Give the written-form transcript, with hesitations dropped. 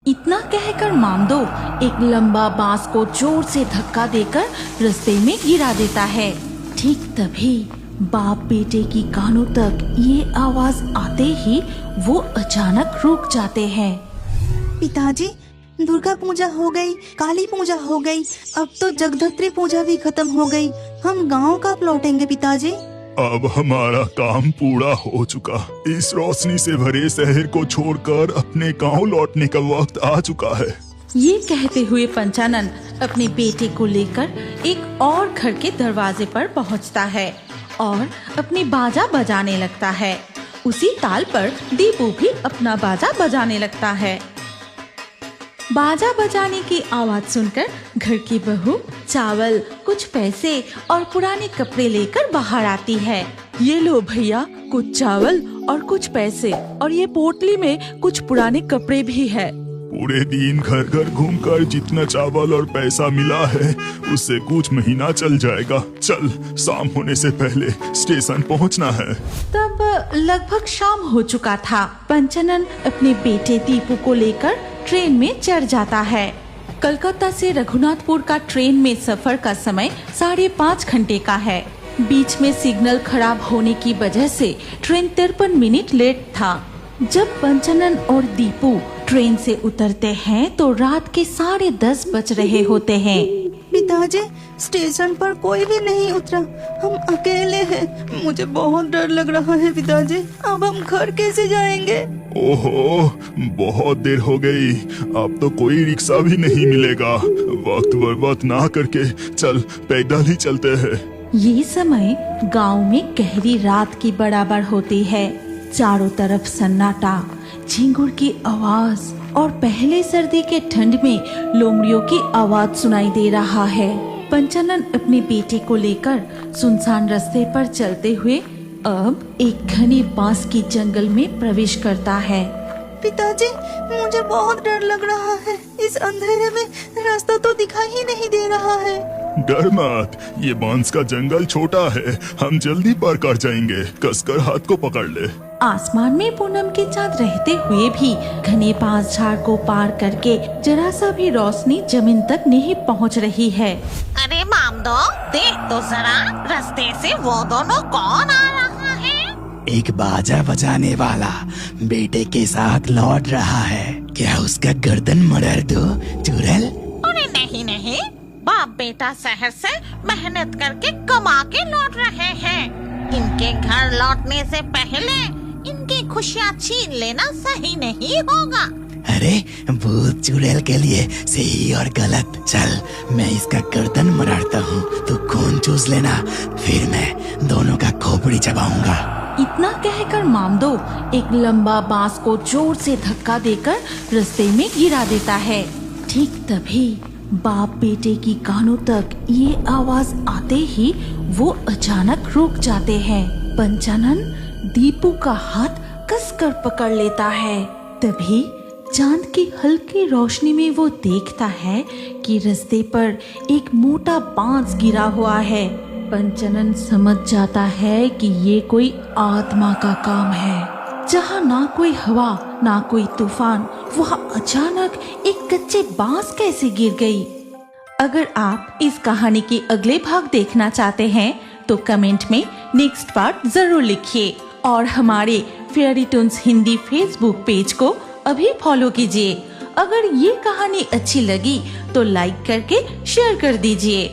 इतना कहकर मामदो एक लंबा बांस को जोर से धक्का देकर रास्ते में गिरा देता है। ठीक तभी बाप बेटे की कानों तक ये आवाज आते ही वो अचानक रुक जाते हैं। पिताजी, दुर्गा पूजा हो गई, काली पूजा हो गई, अब तो जगधत्री पूजा भी खत्म हो गई। हम गांव कब लौटेंगे पिताजी? अब हमारा काम पूरा हो चुका। इस रोशनी से भरे शहर को छोड़कर अपने गांव लौटने का वक्त आ चुका है। ये कहते हुए पंचानन अपने बेटे को लेकर एक और घर के दरवाजे पर पहुंचता है और अपनी बाजा बजाने लगता है। उसी ताल पर दीपू भी अपना बाजा बजाने लगता है। बाजा बजाने की आवाज सुनकर घर की बहू चावल, कुछ पैसे और पुराने कपड़े लेकर बाहर आती है। ये लो भैया, कुछ चावल और कुछ पैसे, और ये पोटली में कुछ पुराने कपड़े भी है। पूरे दिन घर घर घूमकर जितना चावल और पैसा मिला है उससे कुछ महीना चल जाएगा। चल, शाम होने से पहले स्टेशन पहुंचना है। तब लगभग शाम हो चुका था। पंचानन अपने बेटे दीपू को लेकर ट्रेन में चढ़ जाता है। कलकत्ता से रघुनाथपुर का ट्रेन में सफर का समय 5.5 घंटे का है। बीच में सिग्नल खराब होने की वजह से ट्रेन 53 मिनट लेट था। जब पंचानन और दीपू ट्रेन से उतरते हैं तो रात के 10:30 बज रहे होते हैं। पिताजी, स्टेशन पर कोई भी नहीं उतरा, हम अकेले हैं। मुझे बहुत डर लग रहा है पिताजी, अब हम घर कैसे जाएंगे? ओहो, बहुत देर हो गई, अब तो कोई रिक्शा भी नहीं मिलेगा। वक्त बर्बाद ना करके चल, पैदल ही चलते हैं। ये समय गांव में गहरी रात की बराबर होती है। चारों तरफ सन्नाटा, झिंगुर की आवाज और पहले सर्दी के ठंड में लोमड़ियों की आवाज सुनाई दे रहा है। पंचानन अपने बेटे को लेकर सुनसान रास्ते पर चलते हुए अब एक घने बांस की जंगल में प्रवेश करता है। पिताजी, मुझे बहुत डर लग रहा है। इस अंधेरे में रास्ता तो दिखाई ही नहीं दे रहा है। डर मत, ये बांस का जंगल छोटा है, हम जल्दी पार कर जाएंगे। कसकर हाथ को पकड़ ले। आसमान में पूनम के चांद रहते हुए भी घने बांस झाड़ को पार करके जरा सा भी रोशनी जमीन तक नहीं पहुंच रही है। अरे मामदो, देख तो जरा, रास्ते से वो दोनों कौन आ रहा है? एक बाजा बजाने वाला बेटे के साथ लौट रहा है। क्या उसका गर्दन मरोड़ दो चुड़ैल? अरे नहीं नहीं, बाप बेटा शहर से मेहनत करके कमा के लौट रहे हैं। इनके घर लौटने से पहले इनकी खुशियाँ छीन लेना सही नहीं होगा। अरे भूत चुड़ैल के लिए सही और गलत। चल, मैं इसका गर्दन मरोड़ता हूँ, तू खून चूस लेना, फिर मैं दोनों का खोपड़ी चबाऊंगा। इतना कहकर मामदो एक लंबा बांस को जोर से धक्का देकर रास्ते में गिरा देता है। ठीक तभी बाप बेटे की कानों तक ये आवाज आते ही वो अचानक रुक जाते हैं। पंचानन दीपू का हाथ कसकर पकड़ लेता है। तभी चांद की हल्की रोशनी में वो देखता है कि रास्ते पर एक मोटा बांस गिरा हुआ है। पंचानन समझ जाता है कि ये कोई आत्मा का काम है। जहाँ ना कोई हवा ना कोई तूफान, वहाँ अचानक एक कच्चे बांस कैसे गिर गई। अगर आप इस कहानी के अगले भाग देखना चाहते हैं तो कमेंट में नेक्स्ट पार्ट जरूर लिखिए और हमारे fairy Toons Hindi Facebook page को अभी फॉलो कीजिए। अगर ये कहानी अच्छी लगी तो लाइक करके शेयर कर दीजिए।